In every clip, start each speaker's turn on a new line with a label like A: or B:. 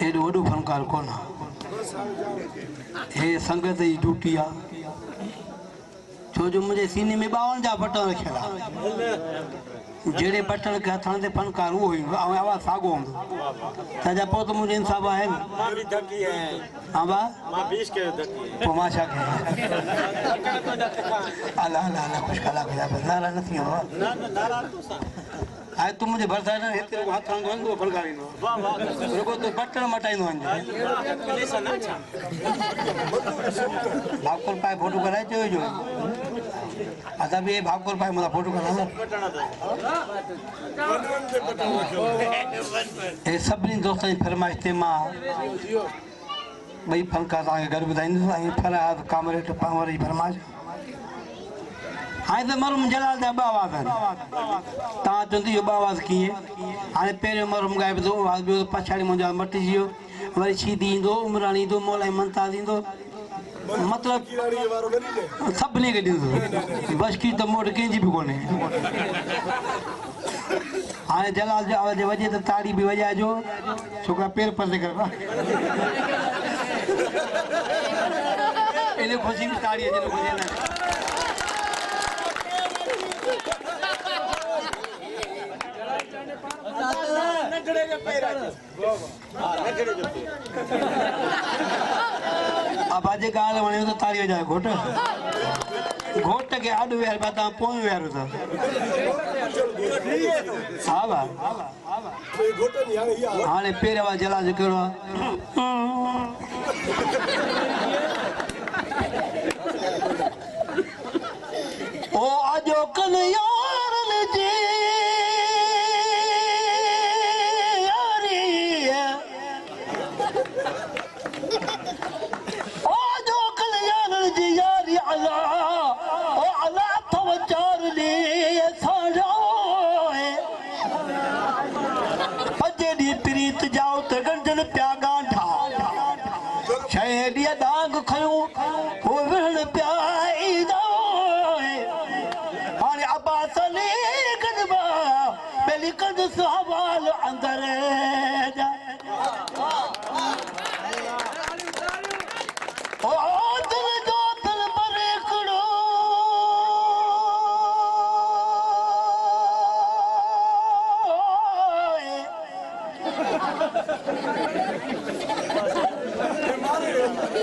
A: एॾो वॾो फनकार कोन हे संगत जी ड्यूटी आहे छो जो मुंहिंजे सीने में 52 जा बटण रखियल आहे जहिड़े बटण खे हथण ते फनकार उहो ईंदो ऐं आवाज़ु साॻियो हूंदो सॼा पोइ त मुंहिंजो इंसाफ़ आहे न हा भाउ पोइ मां छा कयां अला अला अला कुझु कलाक जा नाराज़ न थी वियो हाणे तूं मुंहिंजे भरिसां हिते हथ हणंदो वञ फनकार ईंदो रुगो तूं बटण मटाईंदो वञ भाकुर पाए फोटो कराए चइजो असां बि भाकुर पाए मुंहिंजा फोटो करायो हे सभिनी दोस्तनि जी फरमाइश ते मां ॿई फनकार तव्हांखे गॾु ॿुधाईंदुसि ऐं फरहाद कामरेड पावर जी फरमाइश हाणे त मरहूम जलाल जा 2 आवाज़ आहिनि तव्हां चवंदी इहो 2 आवाज़ कीअं हाणे पहिरियों मरहूम ॻाइबो थो आवाज़ ॿियो पछाड़ी मुंहिंजा मटिजी वियो वरी शीदी ईंदो उमराणी ईंदो मौलाई मंताज़ ईंदो मतिलबु सभिनी खे ॾींदो बशकी त मूं वटि कंहिंजी बि कोन्हे हाणे जलाल जो आवाज़ वॼे त ताड़ी बि वॼाइजो छोकिरा पेर पसे कर इन ख़ुशी में ताड़ी अचे ख़ुशी न बाजे ॻाल्हि वणियो त ताड़ी वॼाए घोट खे अॾु विहार पिया तव्हां पोइ विहारो था हा भाउ हाणे पहिरियों आवाज़ जलाल जो कहिड़ो आहे ओ आजो कन यारन जी यारी ओ आजो कन यारन जी यारी अला ओ अला तवचार ली साजो अजे दी प्रीत जाओ त गंजन प्या गांठा शहर दी दाग खयो हो विहण प्या ईदा कद सवाल अंदर जा ओ दिल जो दिल भरे खड़ो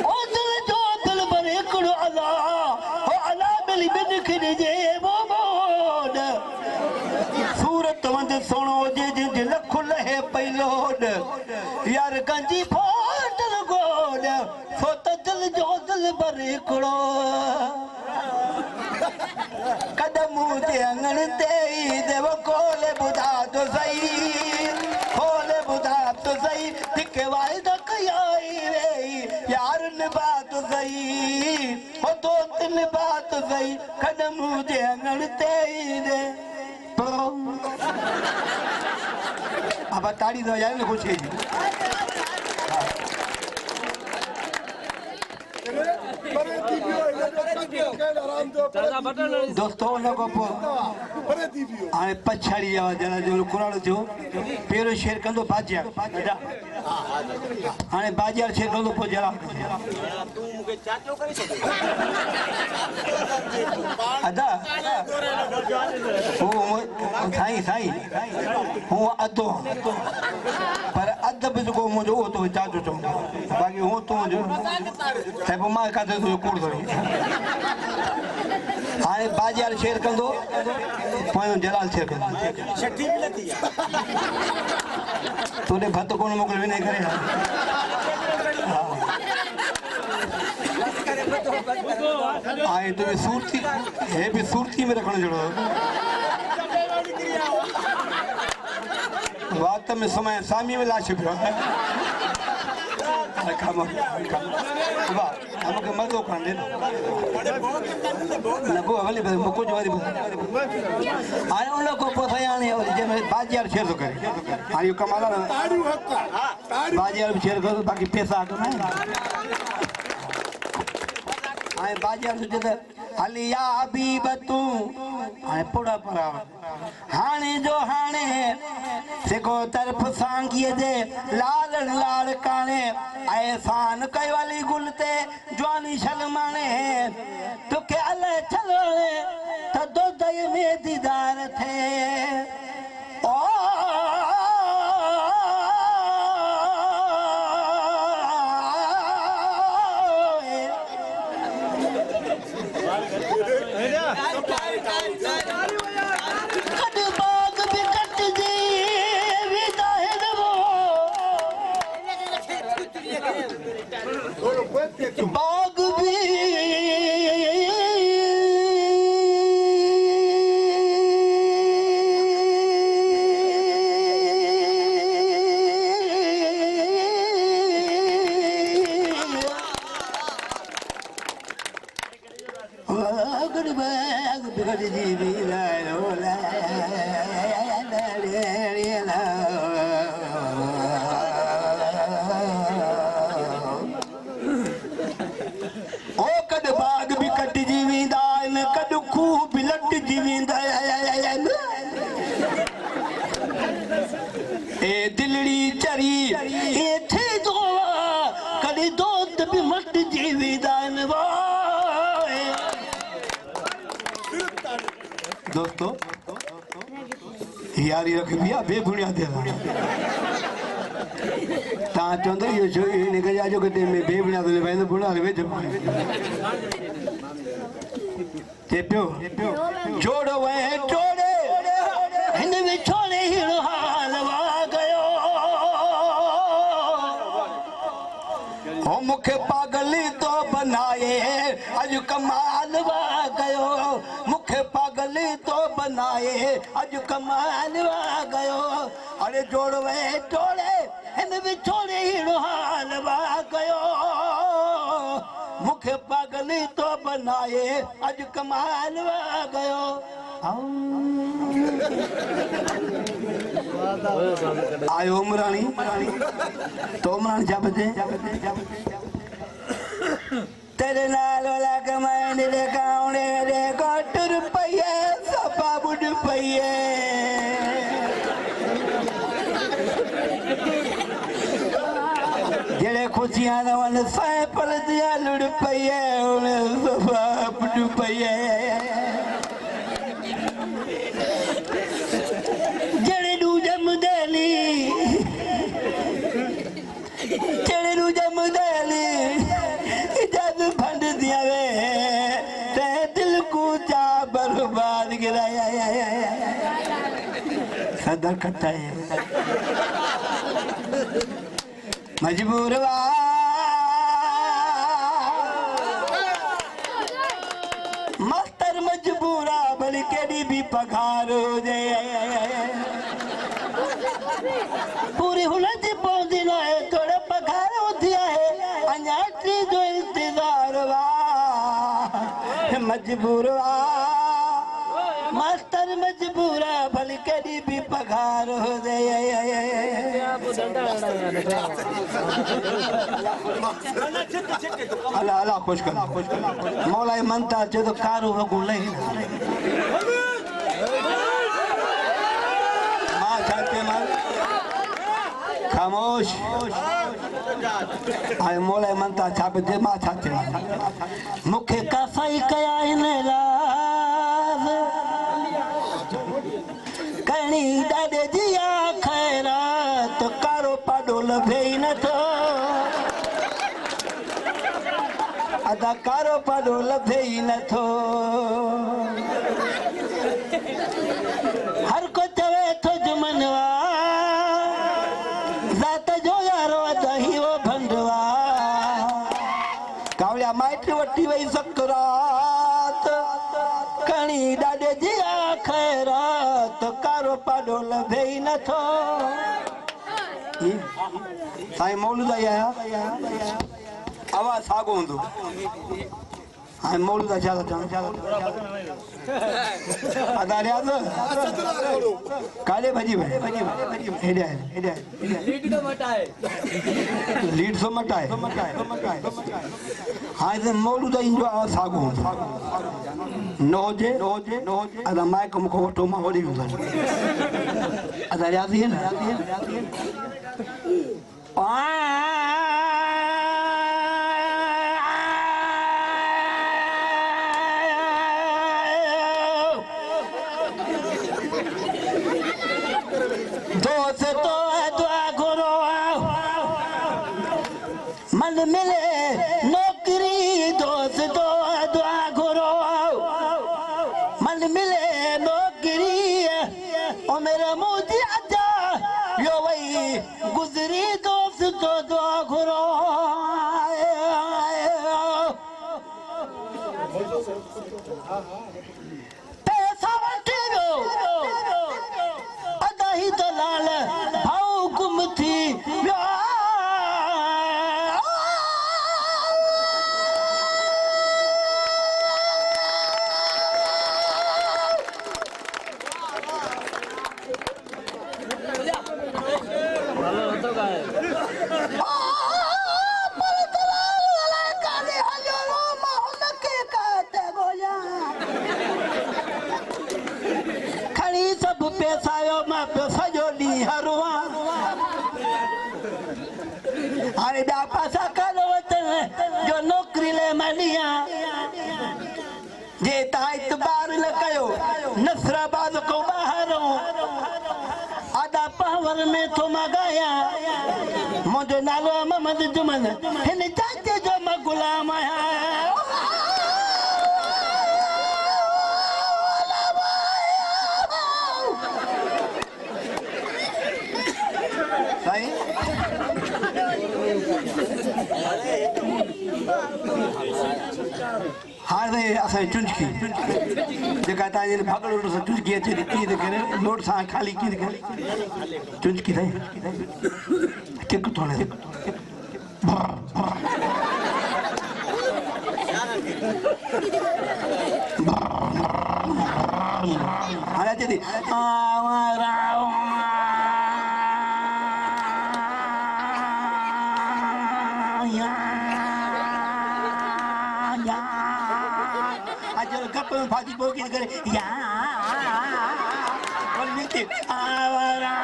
A: ओ दिल जो दिल भरे खड़ो अला ओ अला मिली बिन खिन जे सोनो जे जिंज लख लहे पैलोड यार गंजी फाटल गोड सो त दिल जो दिल भरे हिकिड़ो कदम जे अंगण ते देव खोले ॿुधा तो सही खोले ॿुधा तो सही हिकु वाइदा कयाई रे यार निभा तो सही हो तो निभा तो सही कदम जे अंगण ते दे अब ताड़ी दो जाए ना कुछ दोस्तों लोगों को हाणे पछाड़ी आवाज़ जला जो कुराड़ो थियो पहिरियों शेर कंदो बाजिया हाणे बाजिया शेर कंदो पोइ जला अदा साईं साईं हूअ अधो पर अधु बि जेको मुंहिंजो उहो तो चाचो चऊं बाक़ी हूअ तूं मुंहिंजो साईं पोइ मां किथे तुंहिंजो कूड़ थोरी हाणे बाजियार शेर कंदो पोइ जलाल शेर कंदो तोॾे भत कोन मोकिल विनय करे हाणे तुंहिंजी सूरती हे बि सूरती में रखणु जहिड़ो वात में समय सामी में लाश पियो मूंखे मज़ो कान ॾे न पोइ हले कुझु वरी हाणे उन खां पोइ साईं हाणे जंहिंमहिल बाजियार शेर थो करे हाणे इहो कमाल आहे बाजियार बि शेर कयो बाक़ी पैसा हटंदा आहिनि हाणे बाजियार सोचे त अलिया हबीब तू हाणे पुड़ा परा हाणे जो हाणे सिको तरफ सांगीअ जे लालण लाल काने एहसान कयो अली गुल ते जवानी शलमाने तोखे अलाए चलो त दोदय में दीदार थे ओ बाग भी दिलड़ी चरी थे दो कदी दोस्त भी मत जीविदान दोस्तों यारी रख बिया बेबुनियाद ता चंदो यो जो निकल जा जो कते में बेबुनियाद ले वेंदो बुना ले वेच ते पियो जोड़ो वे जोड़े हिन में छोड़े हिड़ो हालवा गयो हो मुखे पागली तो बनाए अज कमाल वा गयो मुखे पागली तो बनाए अज कमाल वा गयो अरे जोड़वे जोड़े हिन में छोड़े हिड़ो हालवा गयो मुखे पागली तो बनाए अज कमाल वा गयो आयो उमरानी तो उमरानी जाबते तेरे नाल वाला कमाने रे गावने रे गोट रुपये सपा बुड पये जेड़े खुशियां दा वन साए पल दिया लुड़ पये उने सपा बुड पये सदर कट्टा है मजबूर मस्तर मजबूरा बल केड़ी भी पगार हो जाए पूरी हुलत पौधी ना है थोड़ा पगार होती है अनाटी जो इंतजार वा मजबूर मास्टर मजबूरा भल केड़ी भी पगार हो जाए अल्लाह अल्लाह खुश कर मौला मनता जो तो कारू वगु नहीं मां चाहते मां खामोश आए मौला मनता छाप दे मां चाहते मुखे कसाई कया इन लाज कणी दादे जिया खैरा तो कारो पाडो लभे न तो अदा कारो पाडो लभे न तो हर को चवे तो जुमनवा जात जो यारो दही वो भंडवा कावलिया माइट वटी वई सकरात कणी दादे जिया खैरा तो कारो पाडो लभे न थो साईं मौलूद आया आवाज सागो हूंदो हाणे मोड़ू था छा था चवनि अदारे काॾे भॼी वञे हेॾे लीड सो मटाए हाणे त मोड़ू त ईंदो आहे साॻियो न हुजे अदा माइक मूंखे वठो मां होॾे वेंदुसि अदा रियाज़ी न मन मिले नौकरी दोस्त दुआ करो मन मिले नौकरी ओ मेरा मोदी आजा यो वही गुजरी दोस्त दुआ करो पैसा वठी वियो अदा ही दलाल भाऊ गुम थी वियो अरे पासा करो जो नौकरी ले मलिया जे ता इतबार न कयो नसराबाद को बाहरो आदा पावर में तो मगाया मुझे नालो मोहम्मद जुमन हिन चाचे जो मैं गुलाम आया सही हाँ रे असां चुंचकी जेका तव्हांजे भगड़ो सां चुंचकी अचे थी कीअं थी करे लोट सां खाली कीअं थी करे चुंचकी अथई टिक थोड़े हाणे अचे थी गप में फाजी बोगी करे या बोल मिलती आवारा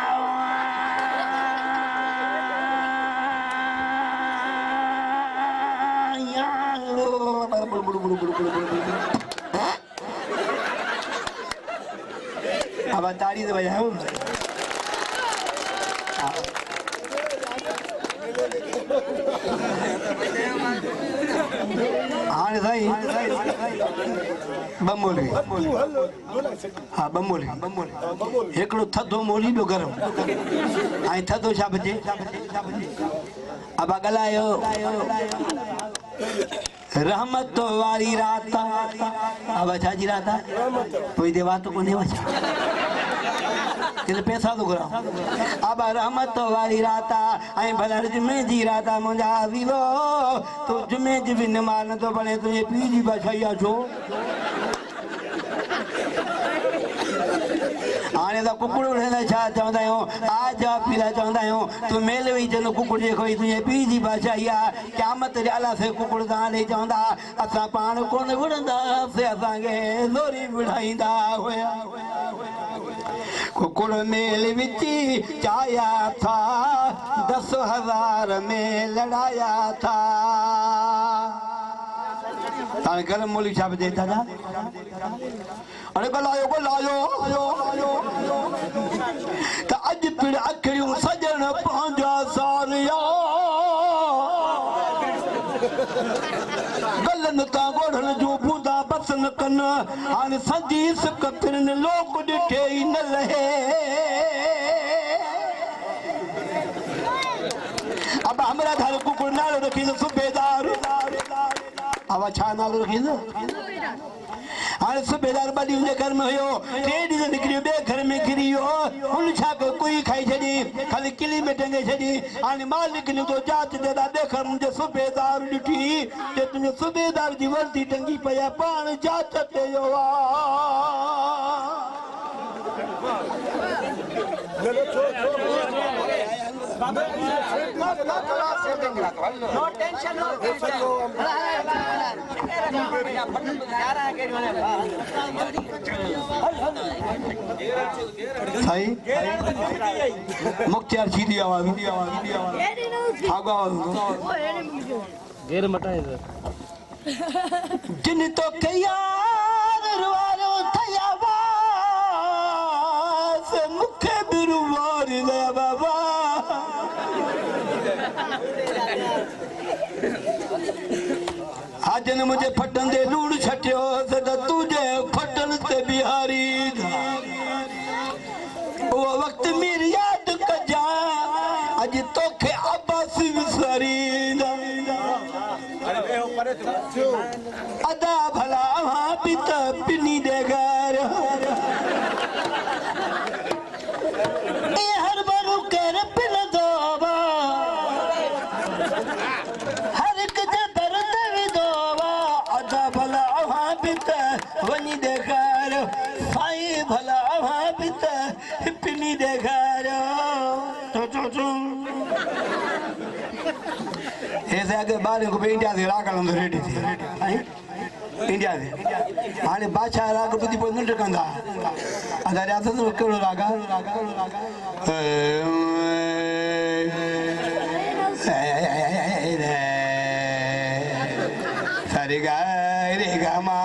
A: या अब ताड़ी से बजाओ हाँ सही बमोली हाँ बमोली हिकिड़ो थधो मोली ॿियो गरम ऐं थधो छा बचे अब ॻाल्हायो रहमत वारी रात अब छाजी रात पोइ ते वात कोन्हे छा पैसा तो घुरा अब रहमत वारी रात ऐं भला जुमे जी रात मुंहिंजा वीरो तो जुमे जी बि नमाज़ नथो पढ़े तुंहिंजे पीउ जी बादशाही आहे छो हाणे त कुकड़ उड़े छा चवंदा आहियूं आज पीला चवंदा आहियूं तूं मेल वेही चवंदो कुकड़ जेको तुंहिंजे पीउ जी बादशाही आहे क़यामत जे आला से कुकड़ सां ॾेई चवंदा असां पाण कोन विढ़ंदासीं असांखे लोरी विढ़ाईंदा हुया कुकड़ मेल विची चाया था 10,000 में लड़ाया था ताने गरम मोली छा बजे दादा अरे गलायो त अज पिड़ अखड़ियूं सजण पंहिंजा सारिया गलन तां गोढ़न जो बूंदा बसन कन हाणे सजी सिक पिरन लोक ॾिठे ई न लहे अब हमरा घर कुकुर नालो रखी सूबेदार अब छा नालो रखी हाणे सुबेदार बड़ी उनजे घर में हुयो 3 ॾींहं निकिरियो ॿिए घर में घिरी वियो हुन छा कयो कोई खाई छॾी खाली किली में टंगे छॾी हाणे मालिक ने तो जांच दे देखर मुंहिंजे सुबेदार ॾिठी कि तुंहिंजे सुबेदार जी वर्दी टंगी पई आहे पाण जांच ते वियो
B: no tension no
A: Sai Mukhtiar सीधी आवाज
C: गेर मटाए
A: जिन तो यार वारो थया वास मुखे बिरुवार दे बाबा आज ने मुझे फटन दे लूड़ छटियो सदा तुझे फटन ते बिहारी वो वक्त मेरी याद कजा आज तोखे अब्बास विसारी अदा भला वहाँ पिता पिनी दे घर हर बारू कर पिन दोबा हर एक जबर दे दोबा अदा भला वहाँ पिता वनी दे घर साई भला वहाँ पिता पिनी दे घर ऐसे आगे बारे को इंडिया से राग लंदो रेडी थी इंडिया से हाने बादशाह राग बुद्धि पर न कंदा अदा रात तो केड़ो रागा सारे गा रे गा मा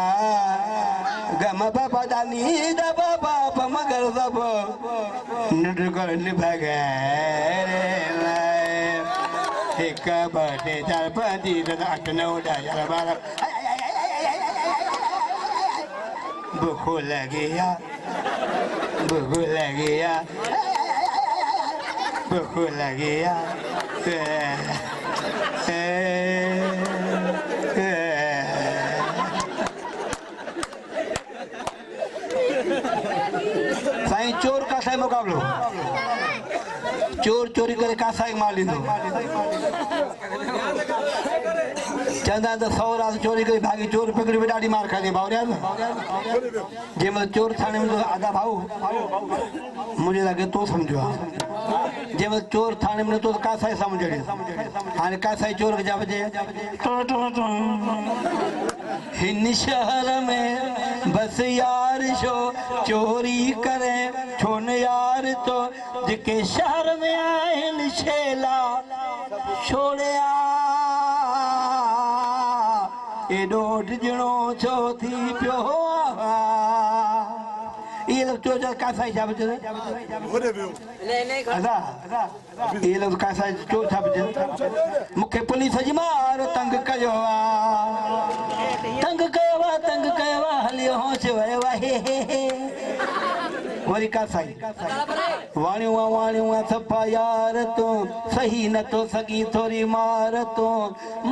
A: गम बाबा दानी द बाबा मगर सब नट कर निभागे एक बटे 4 5 6 8 9 10 11 12 भूख लगी साईं चोर का साईं मुकाबलो चोर चोरी करे का साईं माल लींदो चंदा तो 100 रात चोरी करे भागी चोर पकड़ी में ॾाढी मार खाई भावरिया जे मतलब चोर थाने में तो आधा भाऊ मुझे लगे तो समझो जे मतलब चोर थाने में तो का साईं समझड़ी हाने का साईं चोर के जा बजे हिन शहर में बस यार शो चोरी करे छोन यार तो जेके शहर में आहिन छेला छोड़िया एडो डिजणो छो थी पियो ये लोग तो का साईं छा बजे अदा ये लोग का साईं चोर छा बजे मुखे पुलिस जी मार तंग कयो हलियो होश वयो हे वरी का साईं वाणियूं सफ़ा यार तूं सही न तो सगी थोरी मार तूं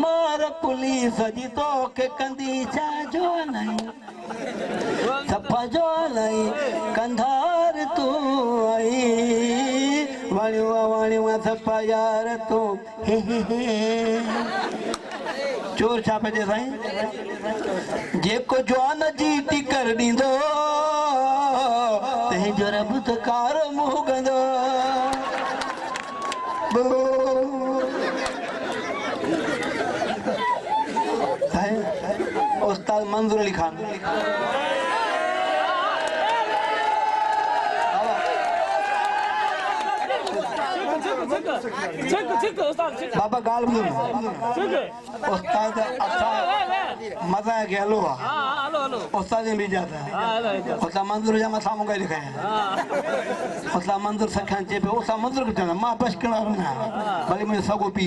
A: मार पुलिस जी तोखे कंदी छा जो नहीं सफ़ा जो नहीं कंधार तूं आई वाणियूं सफ़ा यार तूं हे चोर छा पियो साईं जेको जवान जी टिकर ॾींदो तंहिंजो रब त कार मुंहुं कंदो उस्ताद मंजूर अली खान बाबा गाल उस्ताद अच्छा मजा है कि हलो उस्ताद भी जाता है उस्ताद मंजूर जा मसा मुंगा लिखा है उस्ताद मंजूर सखन चे पे उस्ताद मंजूर के चला मां बस कना ना भले मुझे सगो पी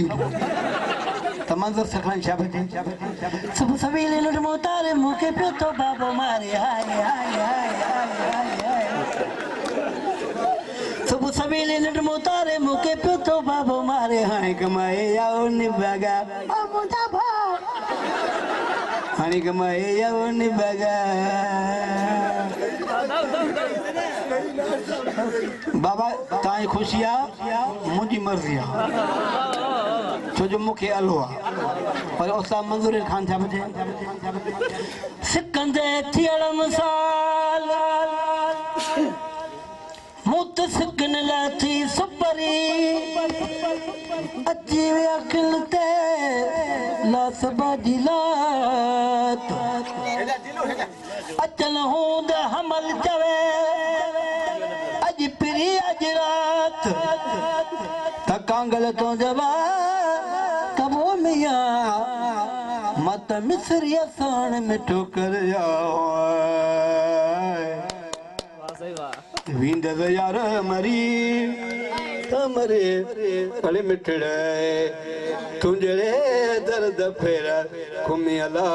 A: त मंजूर सखन छा बजे सब सवेले लुट मोतारे मुके पे तो बाबो मारे हाय हाय हाय हाय सब सवेले लुट मोतारे मुके पे तो बाबो मारे हाय कमाए आओ निभागा बाबू दा भा हाणे कमाए यवन बगा बाबा ताई खुशी आ मुझी मर्जी आ छो जो मुखे अलो आ पर उस्ताद मंजूर खान छा बचे सिकंदे थियल मिसाल मुत सिकन लाथी सुपरी अची वे अखिल ते लास बाजी लात अचल हूंद हमल चवे अज पिरी अज रात थकांगल तो जवा तबो मिया मत मिसरी असान में ठोकर जाओ विंद यार मरी तमरे अले मिठड़े तुंजड़े दर्द फेरा कुमियला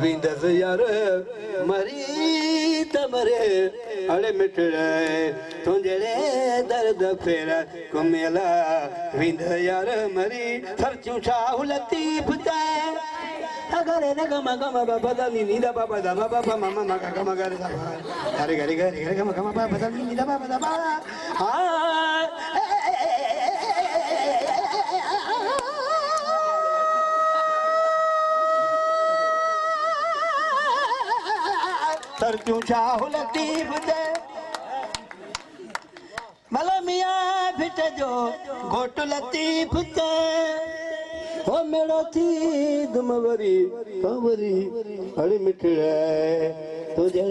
A: विंद यार मरी तमरे अले मिठड़े तुंजड़े दर्द फेरा कुमियला विंद यार मरी सरचू शाह लतीफ ते अगरे ने गमा गमा बाबा दानी नीदा बाबा दा बाबा मामा मगा गमा गरे दा अरे गरे गरे गरे गमा गमा बाबा दानी नीदा बाबा दा हां सरचू शाह लतीफ दे मला मियां फिट जो घोट लतीफ ते ओ मेरा थी दुमवरी कंवरी अड़ी मिठड़े तुझे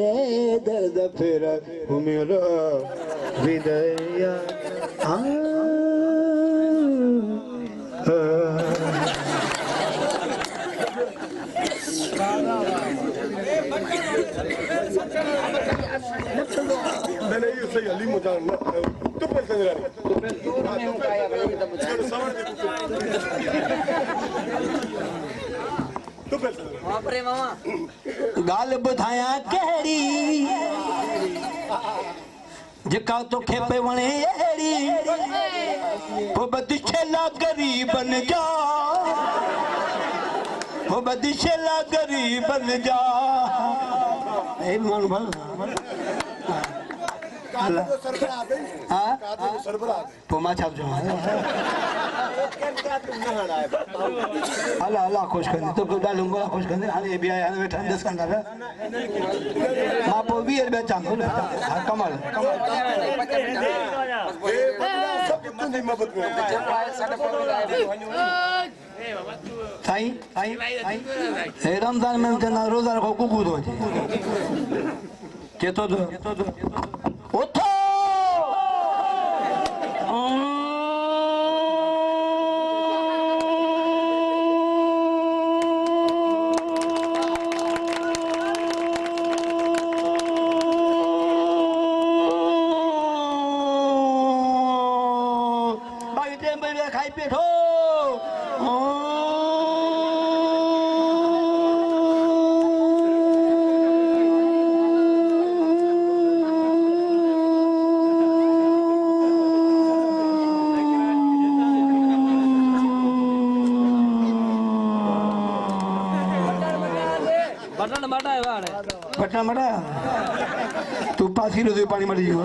A: दर्द फेर घूमियो विदया
D: मैंने ये सही अली मुजान तो पर संग्रानी तो पर
B: बापरे मामा
A: गाल बुधाया केड़ी जेका तो खेपे वणे एड़ी वो बदिशेला गरीबन जा वो बदिशेला गरीबन जा ए मन भल हां
D: सरबरा
A: पोमा छाप जो अल्लाह अल्लाह खुश कर तो को डालूंगा खुश कर हां भी आया बैठा 10 घंटा मां पो भी बे चांगो कमाल
D: सब तुंदी मोहब्बत में
A: साईं साईं साईं रमजान में जना रोजा रखो कुकू दो केतो दो उठो बाकी टेम पे खाई पेठो
C: बटन बटा है वाड़े
A: बटना मड़ा तू पासी रो पानी मरी हो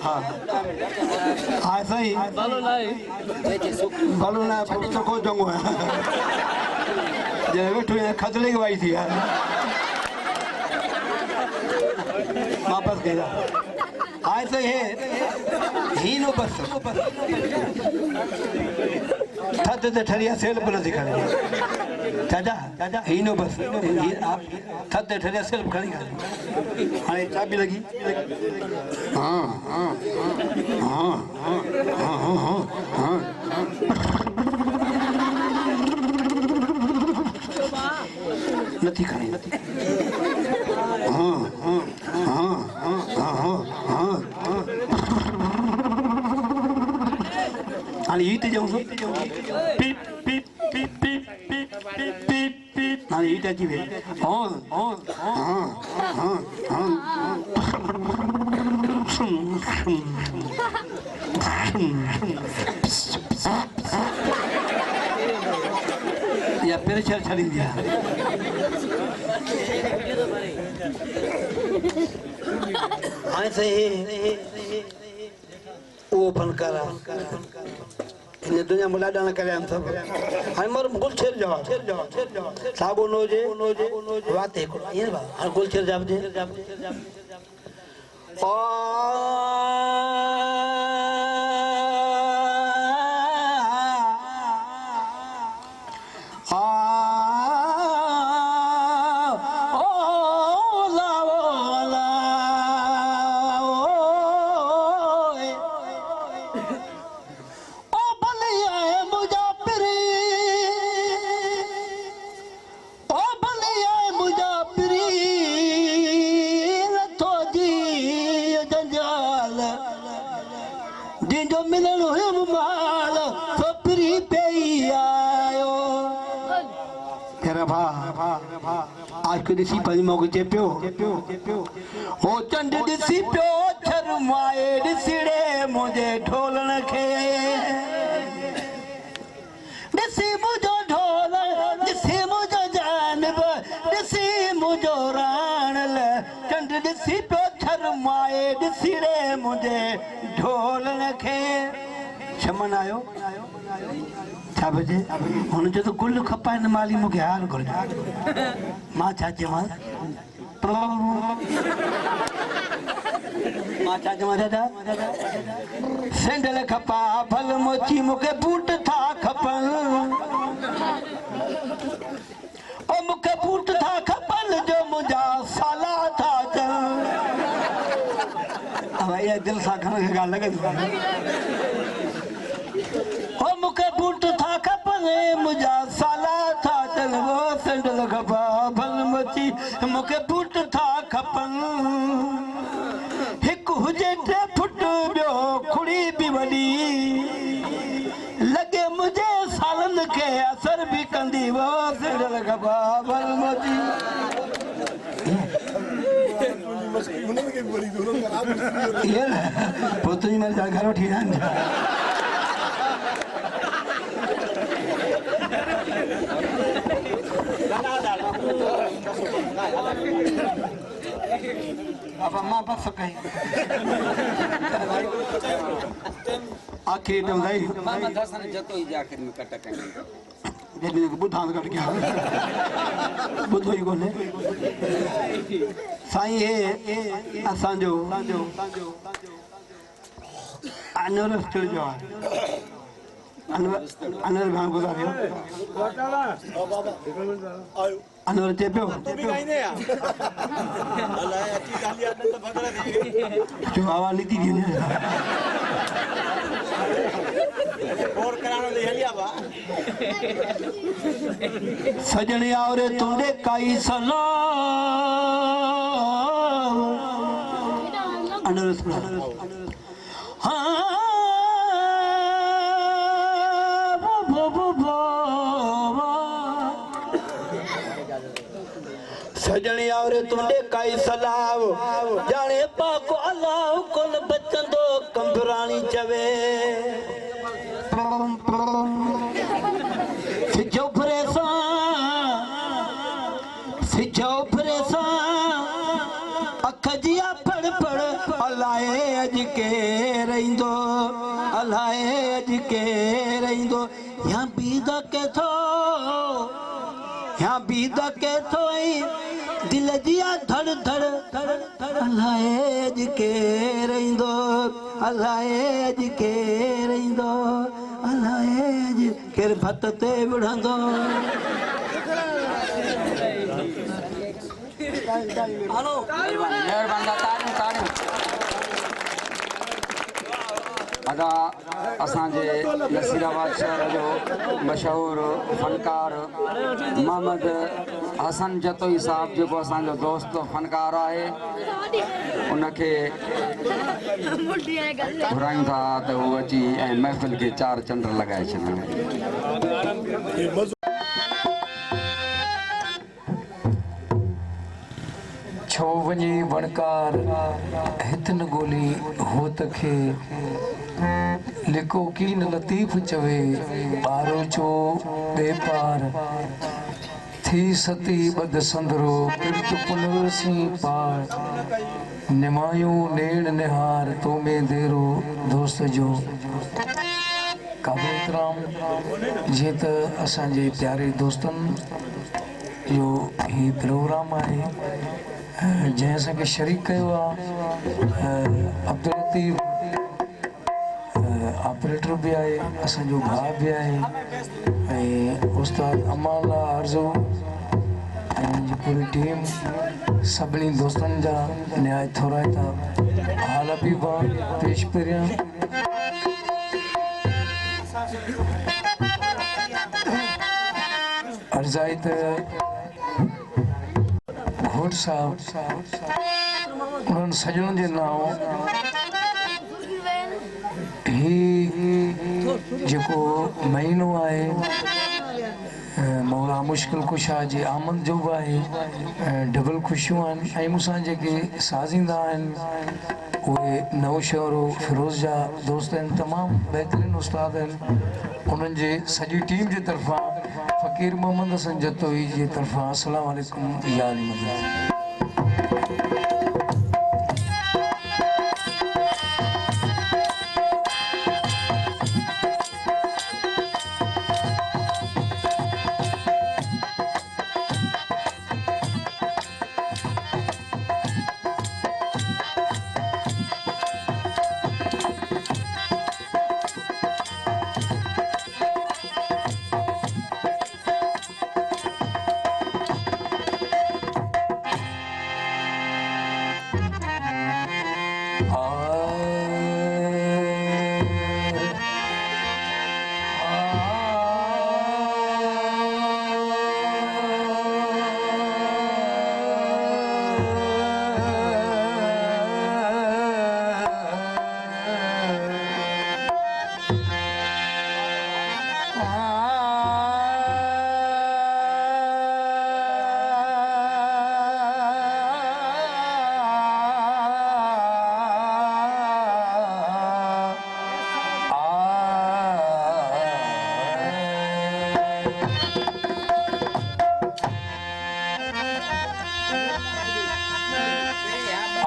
A: हाँ हाँ सही बालो ना तो को जंगो है जे बैठो है खजले की वाई थी यार वापस गया आए तो है ही नो बस थद ते ठरिया सेल पर दिखाने चाचा चाचा ही नो बस आप थद ते ठरिया सेल पर खड़ी हां चाबी लगी हां हां हां हां हां हां नथी खानी हां हां हां हां हां हां Ali itu jauh. Pip pip pip pip pip pip pip pip ನಾನು ಈಟ್ ಹಚ್ಚಿವೆ या फिर छड़ छड़ी दिया हाँ सही वो फनकारा इन्हें दुनिया मुला डालना करे हम सब हम मर गुल छेड़ जाओ साबो नोजे बातें को ये बात हर गुल छेड़ जाब जे मिलन हुम माल सपरी पे आयो तेरा भा आज को दिसी पंज मोग चेपियो हो चंड दिसी पियो शर्माए दिसड़े मुझे ढोलण खे दिसी मुझो ढोल दिसी मुझो जानब दिसी मुझो राणल चंड दिसी पियो शर्माए दिसड़े मुझे ढोलण खे शमन आयो छा बजे हुन जो तो गुल खपाए न माली मुखे हाल घुर मां छा चवां मां छा चवां दादा सैंडल खपा भल मोची मुखे बूट था खपन ओ मुखे बूट था खपन जो मुंजा साला था चल भैया दिल सा घर के गाल लगे ओ मुखे बूट था खपने मुझा साला था चल वो सैंडल खपा भल मची मुखे बूट था खपन हिक हुजे 3 फुट बियो खुड़ी भी वडी लगे मुझे सालन के असर भी कंदी वो सैंडल खपा भल मची ये पुत्री मेरे जा घर उठी ना apa ma pas sakai आखिर तो नहीं
B: मामा दर्शन जतो ही आखिर में कटक
A: जल्दी बुधान कट गया बुधो ही कोने साईं है असांजो अनवर चल जो अनवर भाग गुजारियो अनवर चेपियो जो आवाज नीति दी ने
E: और करानो ले हलिया बा
A: सजन आवरे तुंडे काई सलाम अनवर हाँ सजनी आवरे तुंडे काई सलाव जाने पाको अल्लाह कोल बचंदो कंबरानी चवे सिजो फरेसा अख जिया पड़ अलाए अज के रहिंदो या बीद के थो दिल जिया धड़ अलाए अज के रहिंदो अलाए अज केर भत ते विढ़ंदो हेलो
B: अदा असांजे नसीराबाद शहर जो मशहूर फनकार मोहम्मद हसन जतोई साहब जो असांजो दोस्त फनकार है उनके घुरायूं था तो वो अची महफ़िल के 4 चंड लगाए छॾनि
F: छो वञी वणकार हित न ॻोल्ही होत खे लिको कीन लतीफ़ चवे ॿारो चो ॿिए पार थी सती ॿध संदरो पिर्त पुनरसी पार निमायूं नेण निहार तो में देरो दोस्त जो काबेतराम जीअं त असांजे प्यारे दोस्तनि जो ही प्रोग्राम आहे जंहिं असांखे शरीक कयो आहे अब्दुल लतीफ़ ऑपरेटर भी आहे असांजो भाउ भी आहे ऐं उस्ताद अमाला आरज़ू ऐं जी पूरी टीम सभिनी दोस्तनि जा न्याय थोराइता हाल बि पेश करियां अर्ज़ाई त घोट साहब उन्हनि सॼणनि जे नाम ही जेको महीनो आहे मौला मुश्किल कुशा जी आमद जो बि आहे डबल ख़ुशियूं आहिनि ऐं मूंसां जेके साज़ींदा आहिनि उहे नौशहरो फिरोज़ जा दोस्त आहिनि तमामु बहितरीनु उस्ताद आहिनि उन्हनि जे सॼी टीम जे तरफ़ां फ़कीर मोहम्मद हसन जतोई जे तरफ़ां अस्सलाम वालेकुम या अली मदद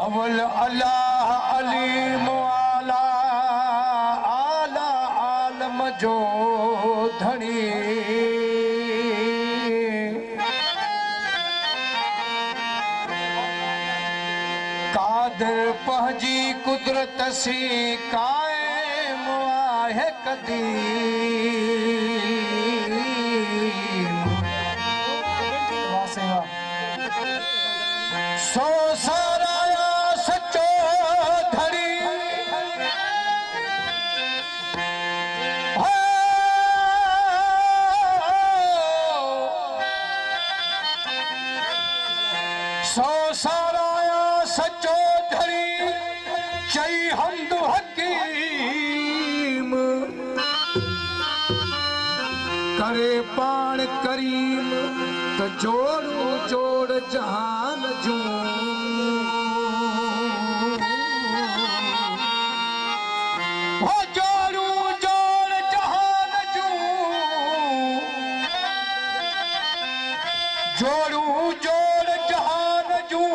F: अवल अल्लाह अलीम आला आला आलम जो धनी कादर पहुंची कुदरत सी कायम आहे सो सारा सचो धड़ी सो सारा सचो धड़ी चई हमद हकीम करे पाण करीम त जोड़ू जोड़ जहान जूं जोड़ू जोड़ जहान जूं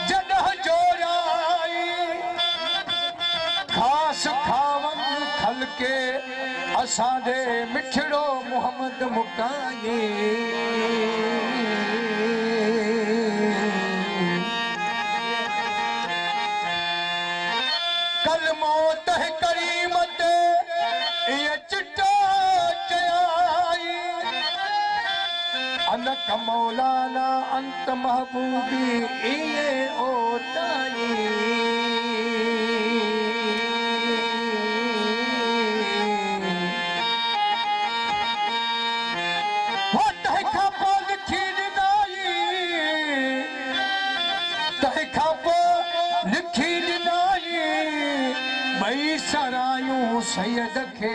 F: जॾहिं जोड़ाई खास खावन खलके असांजे मिठड़ो मोहम्मद मुकाई कलमो तह करीमत ये चिट्टा चयाई अनक मौलाना अंत महबूबी ये ओताई हो तह खां पोइ लिखी ॾिनाई तह खां पोइ लिखी ॾिनाई ॿई सरायूं सैयद खे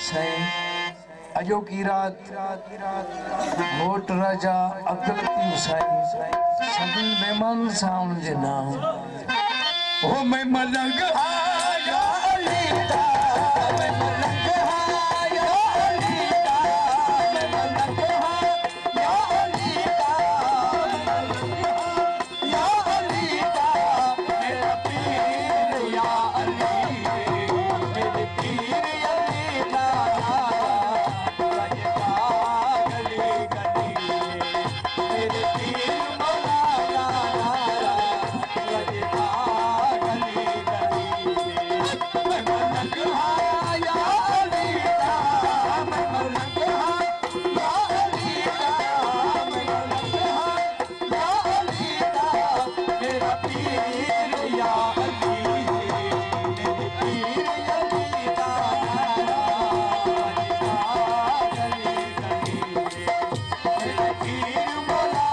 F: साईं अजो की रात घोट राजा अब्दुल लतीफ साईं सभिनी महिमान सां उनजे नाम ओ मैं मलंग आया अलीदा मैं मलंग आया अलीदा मैं मलंग आया अलीदा या अलीदा मेरा पीर या अली मेरे पीर अलीदा रजदा गली गली मेरे पीर मौला रजदा गली गली मैं मलंग आया अलीदा मैं मलंग आया अलीदा मैं मलंग आया अलीदा मेरा पीर या अली मेरे पीर अलीदा रजदा गली गली मेरे पीर मौला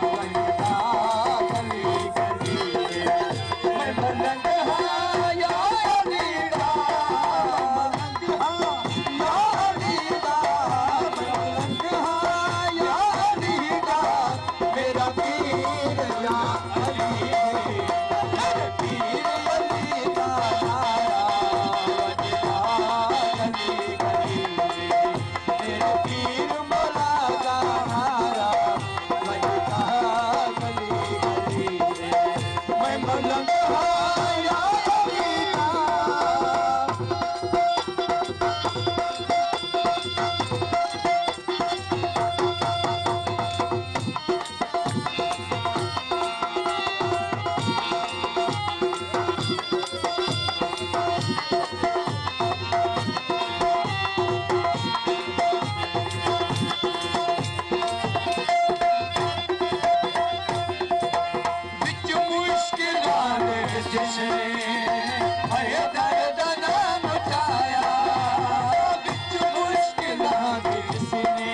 F: रजदा गली गली मैं मलंग आया अलीदा मलंग आया अलीदा मलंग आया अलीदा मेरा पीर या अली मेरे पीर अलीदा रजदा गली गली मेरे पीर मौला रजदा गली गली मैं मलंग आया अलीदा विच मुश्किलां दे जिसने है दर्द ना मचाया विच मुश्किलां दे जिसने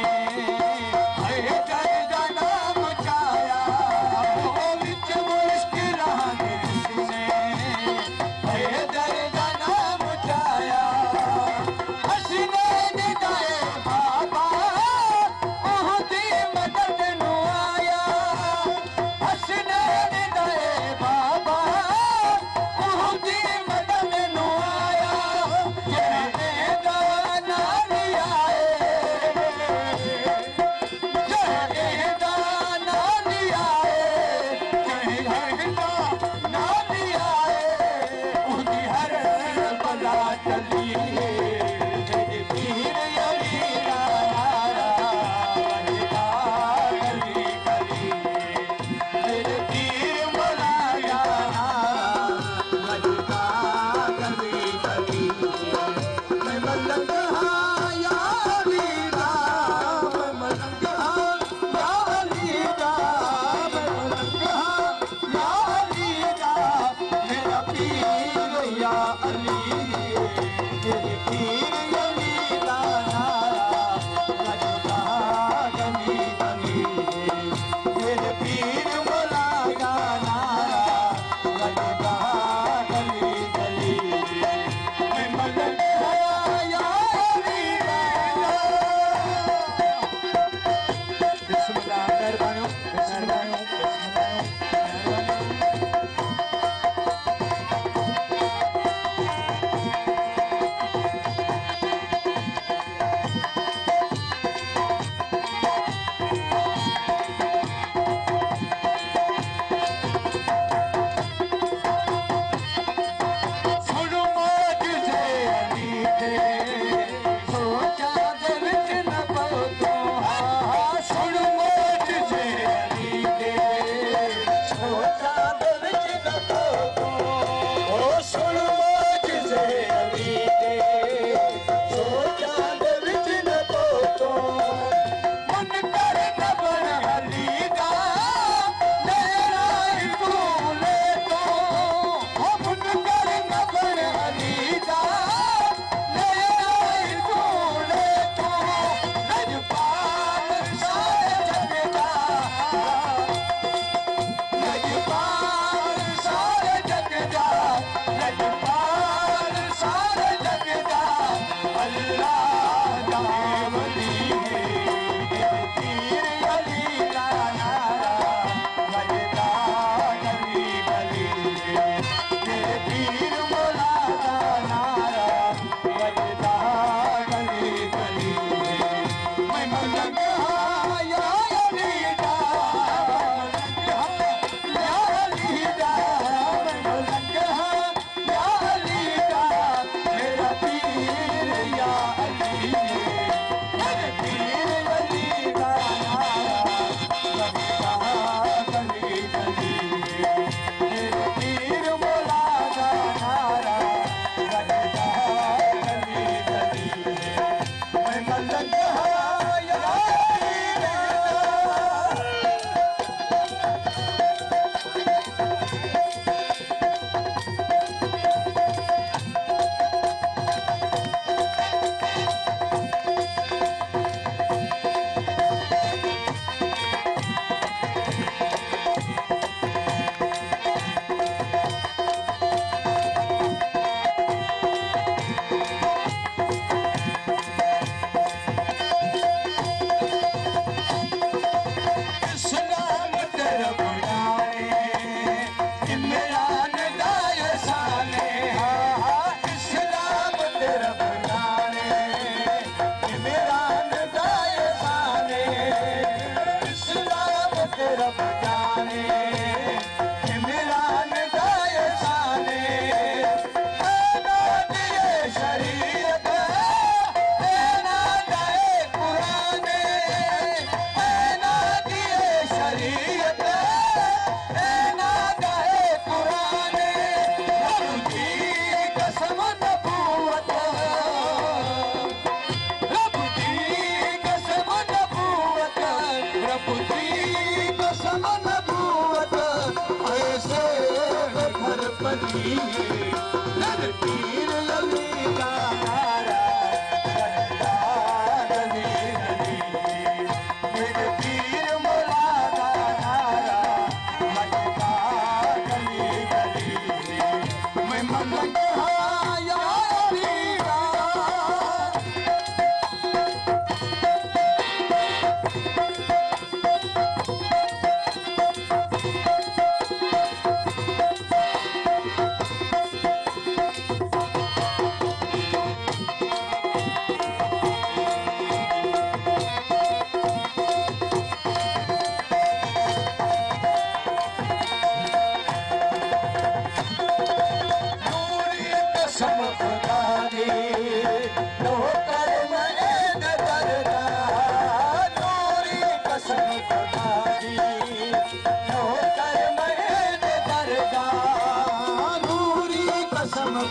F: है दर्द ना मचाया विच मुश्किलां दे जिसने है दर्द ना मचाया हसने निगाहे बाबा ओहदी मदद नु आया हसने निगाहे बाबा ओहदी मदद नु आया जहदा नानी आए जहदा नानी आए जहदा नानी आए उहदी हर बला चली मेरे पीर अलीदा रजदा गली गली मेरे पीर मौला रजदा गली गली मैं मलंग आया अलीदा मैं मलंग आया अलीदा मैं मलंग आया अलीदा मेरा पीर या अली मेरे पीर अलीदा रजदा गली गली मेरे पीर मौला रजदा गली गली मैं मलंग आया अलीदा बिस्मिल्लाह मेहरबानी मेहरबानी मेहरबानी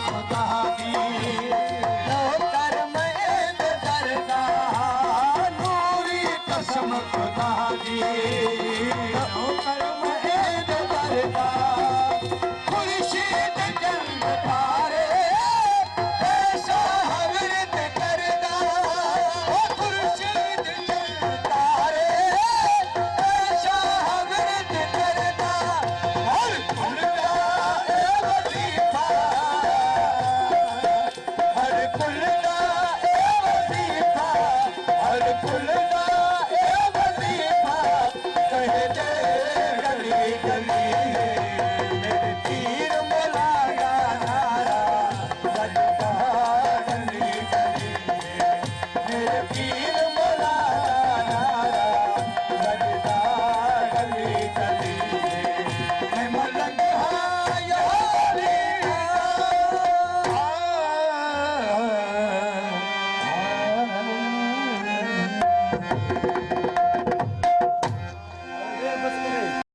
A: खुदा